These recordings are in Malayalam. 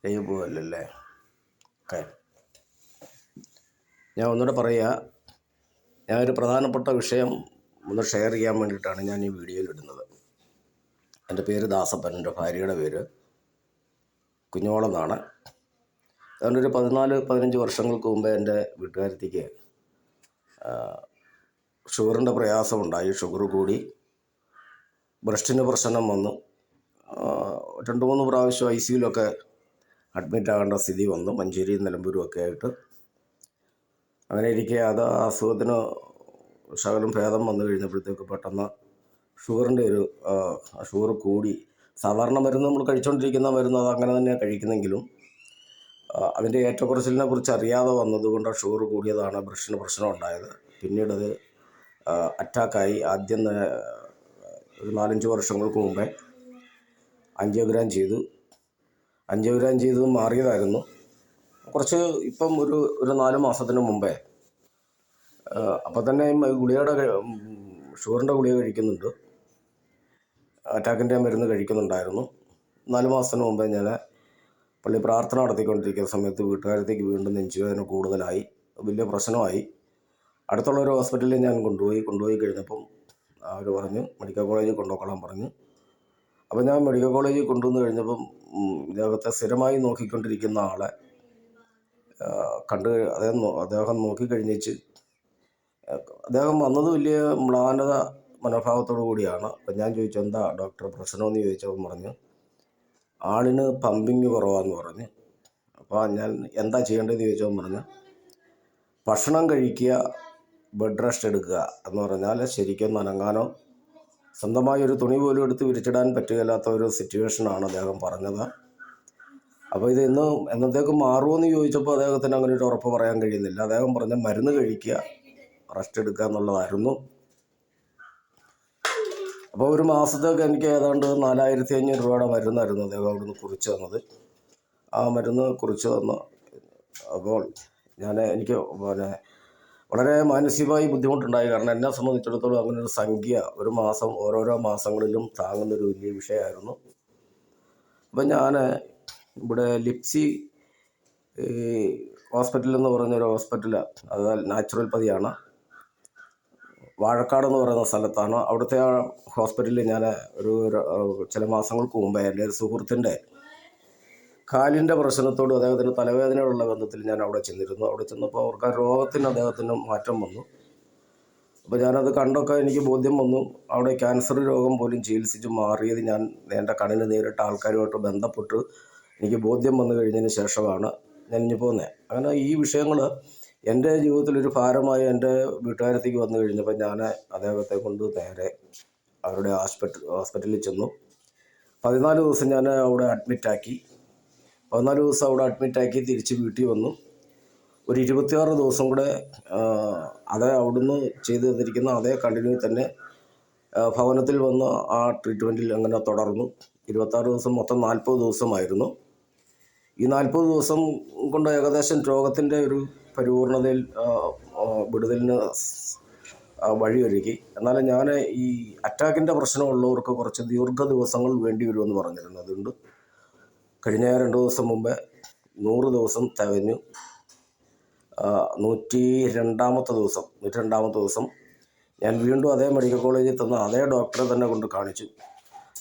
ലൈവ് പോവല്ലേ? ഓക്കെ, ഞാൻ ഒന്നുകൂടെ പറയുക. ഞാനൊരു പ്രധാനപ്പെട്ട വിഷയം ഒന്ന് ഷെയർ ചെയ്യാൻ വേണ്ടിയിട്ടാണ് ഞാൻ ഈ വീഡിയോയിൽ ഇടുന്നത്. എൻ്റെ പേര് ദാസപ്പൻ, എൻ്റെ ഭാര്യയുടെ പേര് കുഞ്ഞോളെന്നാണ്. അതുകൊണ്ടൊരു 14-15 വർഷങ്ങൾക്ക് മുമ്പേ എൻ്റെ വീട്ടുകാരത്തിക്ക് ഷുഗറിൻ്റെ പ്രയാസമുണ്ടായി. ഷുഗർ കൂടി, ബ്രസ്റ്റിന് പ്രശ്നം വന്നു. 2-3 പ്രാവശ്യം ICUയിലൊക്കെ അഡ്മിറ്റ് ആകേണ്ട സ്ഥിതി വന്നു, മഞ്ചേരിയും നിലമ്പൂരും ഒക്കെ ആയിട്ട്. അങ്ങനെ ഇരിക്കെ അസുഖത്തിന് ശകലം ഭേദം വന്നു കഴിഞ്ഞപ്പോഴത്തേക്ക് പെട്ടെന്ന് ഷുഗർ കൂടി. സാധാരണ മരുന്ന് നമ്മൾ കഴിച്ചുകൊണ്ടിരിക്കുന്ന മരുന്ന് അത് അങ്ങനെ തന്നെയാണ് കഴിക്കുന്നെങ്കിലും അതിൻ്റെ ഏറ്റക്കുറച്ചിലിനെ കുറിച്ച് അറിയാതെ വന്നതുകൊണ്ട് ഷുഗർ കൂടിയതാണ് ബ്രസ്റ്റിന് പ്രശ്നം ഉണ്ടായത്. പിന്നീടത് അറ്റാക്കായി. ആദ്യം ഒരു 4-5 വർഷങ്ങൾക്ക് മുമ്പേ ആൻജിയോഗ്രാം ചെയ്തു മാറിയതായിരുന്നു. കുറച്ച് ഇപ്പം ഒരു 4 മാസത്തിന് മുമ്പേ അപ്പം തന്നെ ഷുഗറിൻ്റെ ഗുളിക കഴിക്കുന്നുണ്ട്, അറ്റാക്കിൻ്റെ മരുന്ന് കഴിക്കുന്നുണ്ടായിരുന്നു. 4 മാസത്തിന് മുമ്പേ ഞാൻ പള്ളി പ്രാർത്ഥന നടത്തിക്കൊണ്ടിരിക്കുന്ന സമയത്ത് വീട്ടുകാരത്തേക്ക് വീണ്ടും നെഞ്ചുവേദന കൂടുതലായി, വലിയ പ്രശ്നമായി. അടുത്തുള്ള ഒരു ഹോസ്പിറ്റലിൽ ഞാൻ കൊണ്ടുപോയി കഴിഞ്ഞപ്പം അവർ പറഞ്ഞു മെഡിക്കൽ കോളേജിൽ കൊണ്ടുപോയിക്കൊള്ളാൻ പറഞ്ഞു. അപ്പോൾ ഞാൻ മെഡിക്കൽ കോളേജിൽ കൊണ്ടുവന്ന് കഴിഞ്ഞപ്പം ഇദ്ദേഹത്തെ സ്ഥിരമായി നോക്കിക്കൊണ്ടിരിക്കുന്ന ആളെ കണ്ട് അദ്ദേഹം നോക്കിക്കഴിഞ്ഞേച്ച് അദ്ദേഹം വന്നത് വലിയ മ്ലാനത മനോഭാവത്തോടു കൂടിയാണ്. അപ്പം ഞാൻ ചോദിച്ചു എന്താ ഡോക്ടർ പ്രശ്നമെന്ന് ചോദിച്ചപ്പോൾ പറഞ്ഞു ആളിന് പമ്പിങ് കുറവാന്ന് പറഞ്ഞു. അപ്പോൾ ഞാൻ എന്താ ചെയ്യേണ്ടതെന്ന് ചോദിച്ചപ്പോൾ പറഞ്ഞു ഭക്ഷണം കഴിക്കുക, ബെഡ് റെസ്റ്റ് എടുക്കുക എന്ന് പറഞ്ഞാൽ ശരിക്കും അനങ്ങാനോ സ്വന്തമായി ഒരു തുണി പോലും എടുത്ത് വിരിച്ചിടാൻ പറ്റുകയില്ലാത്ത ഒരു സിറ്റുവേഷനാണ് അദ്ദേഹം പറഞ്ഞത്. അപ്പോൾ ഇത് എന്നത്തേക്ക് മാറുമെന്ന് ചോദിച്ചപ്പോൾ അദ്ദേഹത്തിന് അങ്ങനെ ഒരു ഉറപ്പ് പറയാൻ കഴിയുന്നില്ല. അദ്ദേഹം പറഞ്ഞ മരുന്ന് കഴിക്കുക, റെസ്റ്റ് എടുക്കുക എന്നുള്ളതായിരുന്നു. അപ്പോൾ ഒരു മാസത്തേക്ക് എനിക്ക് ഏതാണ്ട് 4500 രൂപയുടെ മരുന്നായിരുന്നു അദ്ദേഹം അവിടുന്ന് കുറിച്ച് തന്നത്. ആ മരുന്ന് കുറിച്ച് തന്നു. അപ്പോൾ എനിക്ക് വളരെ മാനസികമായി ബുദ്ധിമുട്ടുണ്ടായി. കാരണം എന്നെ സംബന്ധിച്ചിടത്തോളം അങ്ങനെ ഒരു സംഖ്യ ഒരു മാസം ഓരോരോ മാസങ്ങളിലും താങ്ങുന്നൊരു വലിയ വിഷയമായിരുന്നു. അപ്പം ഞാൻ ഇവിടെ ലിപ്സി ഹോസ്പിറ്റൽ എന്ന് പറഞ്ഞൊരു ഹോസ്പിറ്റൽ, അത് നാച്ചുറോപ്പതിയാണ്, വാഴക്കാട് എന്ന് പറയുന്ന സ്ഥലത്താണ്. അവിടുത്തെ ആ ഹോസ്പിറ്റലിൽ ഞാൻ ചില മാസങ്ങൾക്ക് മുമ്പേ എൻ്റെ ഒരു സുഹൃത്തിൻ്റെ കാലിൻ്റെ പ്രശ്നത്തോട് അദ്ദേഹത്തിന് തലവേദനയുള്ള ബന്ധത്തിൽ ഞാൻ അവിടെ ചെന്നിരുന്നു. അവിടെ ചെന്നപ്പോൾ അവർക്ക് ആ രോഗത്തിന് അദ്ദേഹത്തിന് മാറ്റം വന്നു. അപ്പോൾ ഞാനത് കണ്ടൊക്കെ എനിക്ക് ബോധ്യം വന്നു. അവിടെ ക്യാൻസർ രോഗം പോലും ചികിത്സിച്ച് മാറിയത് ഞാൻ എൻ്റെ കണ്ണിന് നേരിട്ട് ആൾക്കാരുമായിട്ട് ബന്ധപ്പെട്ട് എനിക്ക് ബോധ്യം വന്നു കഴിഞ്ഞതിന് ശേഷമാണ് ഞാൻ ഇനി പോകുന്നത്. അങ്ങനെ ഈ വിഷയങ്ങൾ എൻ്റെ ജീവിതത്തിലൊരു ഭാരമായി എൻ്റെ വീട്ടുകാരത്തേക്ക് വന്നു കഴിഞ്ഞപ്പോൾ ഞാൻ അദ്ദേഹത്തെ കൊണ്ട് നേരെ അവരുടെ ഹോസ്പിറ്റലിൽ ചെന്നു. 14 ദിവസം ഞാൻ അവിടെ അഡ്മിറ്റാക്കി. 14 ദിവസം അവിടെ അഡ്മിറ്റാക്കി തിരിച്ച് വീട്ടിൽ വന്നു. ഒരു 26 ദിവസം കൂടെ അവിടുന്ന് ചെയ്തു തന്നിരിക്കുന്ന അതേ കണ്ടിന്യൂ തന്നെ ഭവനത്തിൽ വന്ന് ആ ട്രീറ്റ്മെൻറ്റിൽ അങ്ങനെ തുടർന്നു. 26 ദിവസം മൊത്തം 40 ദിവസമായിരുന്നു. ഈ 40 ദിവസം കൊണ്ട് ഏകദേശം രോഗത്തിൻ്റെ ഒരു പരിപൂർണതയിൽ വിടുതലിന് വഴിയൊരുക്കി. എന്നാലും ഞാൻ ഈ അറ്റാക്കിൻ്റെ പ്രശ്നമുള്ളവർക്ക് കുറച്ച് ദിവസങ്ങൾ വേണ്ടി വരുമെന്ന് പറഞ്ഞിരുന്നു. അതുകൊണ്ട് കഴിഞ്ഞ 2 ദിവസം മുമ്പേ 100 ദിവസം തികഞ്ഞു. 102ാമത്തെ ദിവസം ഞാൻ വീണ്ടും അതേ മെഡിക്കൽ കോളേജിൽ തന്ന അതേ ഡോക്ടറെ തന്നെ കൊണ്ട് കാണിച്ചു.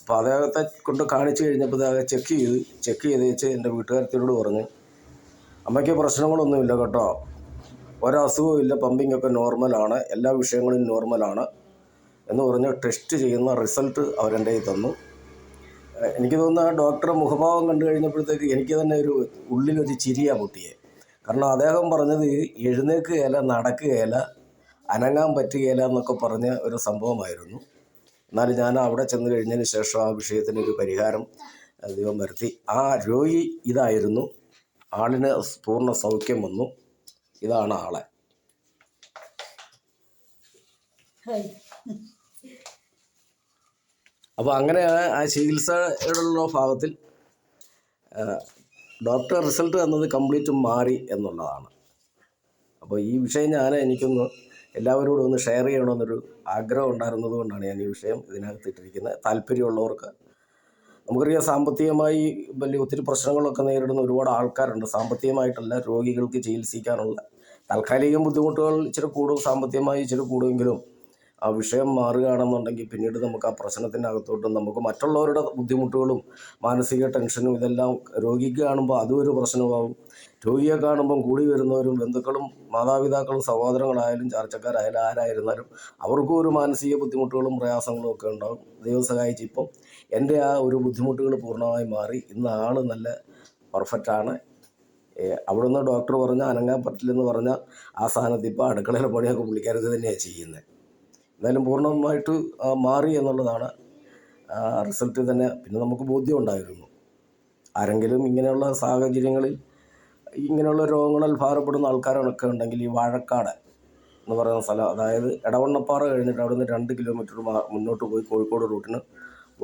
അപ്പോൾ അദ്ദേഹത്തെ കൊണ്ട് കാണിച്ചു കഴിഞ്ഞപ്പോൾ അദ്ദേഹം ചെക്ക് ചെയ്ത് എൻ്റെ വീട്ടുകാരത്തിനോട് പറഞ്ഞു അമ്മയ്ക്ക് പ്രശ്നങ്ങളൊന്നുമില്ല കേട്ടോ, ഒരസുഖവും ഇല്ല, പമ്പിങ് ഒക്കെ നോർമലാണ്, എല്ലാ വിഷയങ്ങളും നോർമലാണ് എന്ന് പറഞ്ഞ് ടെസ്റ്റ് ചെയ്യുന്ന റിസൾട്ട് അവരെൻ്റെ കയ്യിൽ തന്നു. എനിക്ക് തോന്നുന്നു ആ ഡോക്ടറെ മുഖഭാവം കണ്ടു കഴിഞ്ഞപ്പോഴത്തേക്ക് എനിക്ക് തന്നെ ഉള്ളിലൊരു ചിരിയാണ് പൊട്ടിയെ. കാരണം അദ്ദേഹം പറഞ്ഞത് എഴുന്നേൽക്കുകയില്ല, നടക്കുകയില്ല, അനങ്ങാൻ പറ്റുകയില്ല എന്നൊക്കെ പറഞ്ഞ ഒരു സംഭവമായിരുന്നു. എന്നാലും ഞാൻ അവിടെ ചെന്ന് കഴിഞ്ഞതിന് ശേഷം ആ വിഷയത്തിനൊരു പരിഹാരം ദൈവം വരുത്തി. ആ രോഗി ഇതായിരുന്നു, ആളിന് പൂർണ്ണ സൗഖ്യം വന്നു. ഇതാണ് ആളെ. അപ്പോൾ അങ്ങനെ ആ ചികിത്സയുടെ ഭാഗത്തിൽ ഡോക്ടർ റിസൾട്ട് തന്നത് കംപ്ലീറ്റ് മാറി എന്നുള്ളതാണ്. അപ്പോൾ ഈ വിഷയം എനിക്കൊന്ന് എല്ലാവരോടും ഒന്ന് ഷെയർ ചെയ്യണമെന്നൊരു ആഗ്രഹം ഉണ്ടായിരുന്നത് കൊണ്ടാണ് ഞാൻ ഈ വിഷയം ഇതിനകത്ത് ഇട്ടിരിക്കുന്നത്. താല്പര്യമുള്ളവർക്ക് നമുക്കറിയാം സാമ്പത്തികമായി വലിയ ഒത്തിരി പ്രശ്നങ്ങളൊക്കെ നേരിടുന്ന ഒരുപാട് ആൾക്കാരുണ്ട്. സാമ്പത്തികമായിട്ടല്ല, രോഗികൾക്ക് ചികിത്സിക്കാനുള്ള താൽക്കാലിക ബുദ്ധിമുട്ടുകൾ ഇച്ചിരി കൂടും, സാമ്പത്തികമായി ഇച്ചിരി കൂടുമെങ്കിലും ആ വിഷയം മാറുകയാണെന്നുണ്ടെങ്കിൽ പിന്നീട് നമുക്ക് ആ പ്രശ്നത്തിനകത്തോട്ട് നമുക്ക് മറ്റുള്ളവരുടെ ബുദ്ധിമുട്ടുകളും മാനസിക ടെൻഷനും ഇതെല്ലാം രോഗിക്ക് കാണുമ്പോൾ അതും ഒരു പ്രശ്നമാകും. രോഗിയെ കാണുമ്പം കൂടി വരുന്നവരും ബന്ധുക്കളും മാതാപിതാക്കളും സഹോദരങ്ങളായാലും ചാർച്ചക്കാരായാലും ആരായിരുന്നാലും അവർക്കും ഒരു മാനസിക ബുദ്ധിമുട്ടുകളും പ്രയാസങ്ങളും ഒക്കെ ഉണ്ടാകും. ദൈവം സഹായിച്ച് ഇപ്പം എൻ്റെ ആ ഒരു ബുദ്ധിമുട്ടുകൾ പൂർണ്ണമായി മാറി. ഇന്ന് ആൾ നല്ല പെർഫെക്റ്റാണ്. അവിടെ നിന്ന് ഡോക്ടർ പറഞ്ഞാൽ അനങ്ങാൻ പറ്റില്ലെന്ന് പറഞ്ഞാൽ ആ സ്ഥാനത്ത് ഇപ്പോൾ അടുക്കളയിലെ പണിയൊക്കെ പുള്ളിക്കാരത് തന്നെയാണ് ചെയ്യുന്നത്. എന്തായാലും പൂർണ്ണമായിട്ട് മാറി എന്നുള്ളതാണ് റിസൾട്ട് തന്നെ. പിന്നെ നമുക്ക് ബോധ്യം ഉണ്ടായിരുന്നു, ആരെങ്കിലും ഇങ്ങനെയുള്ള സാഹചര്യങ്ങളിൽ ഇങ്ങനെയുള്ള രോഗങ്ങളിൽ ഭാരപ്പെടുന്ന ആൾക്കാരൊക്കെ ഉണ്ടെങ്കിൽ ഈ വാഴക്കാട് എന്ന് പറയുന്ന സ്ഥലം, അതായത് എടവണ്ണപ്പാറ കഴിഞ്ഞിട്ട് അവിടെ നിന്ന് 2 കിലോമീറ്റർ മുന്നോട്ട് പോയി കോഴിക്കോട് റൂട്ടിന്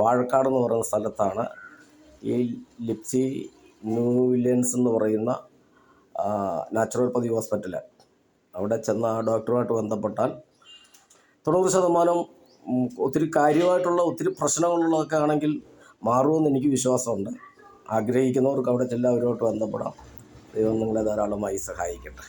വാഴക്കാട് എന്ന് പറയുന്ന സ്ഥലത്താണ് ഈ ലിപ്സി ന്യൂ വില്യൻസ് എന്ന് പറയുന്ന നാച്ചുറോപ്പതി ഹോസ്പിറ്റൽ. അവിടെ ചെന്ന് ആ ഡോക്ടറുമായിട്ട് ബന്ധപ്പെട്ടാൽ 90% ഒത്തിരി കാര്യമായിട്ടുള്ള ഒത്തിരി പ്രശ്നങ്ങളുള്ളതൊക്കെ ആണെങ്കിൽ മാറുമെന്ന് എനിക്ക് വിശ്വാസമുണ്ട്. ആഗ്രഹിക്കുന്നവർക്ക് അവിടെ ചെല്ലാം, അവരുമായിട്ട് ബന്ധപ്പെടാം. ദൈവം നിങ്ങളെ ധാരാളമായി സഹായിക്കട്ടെ.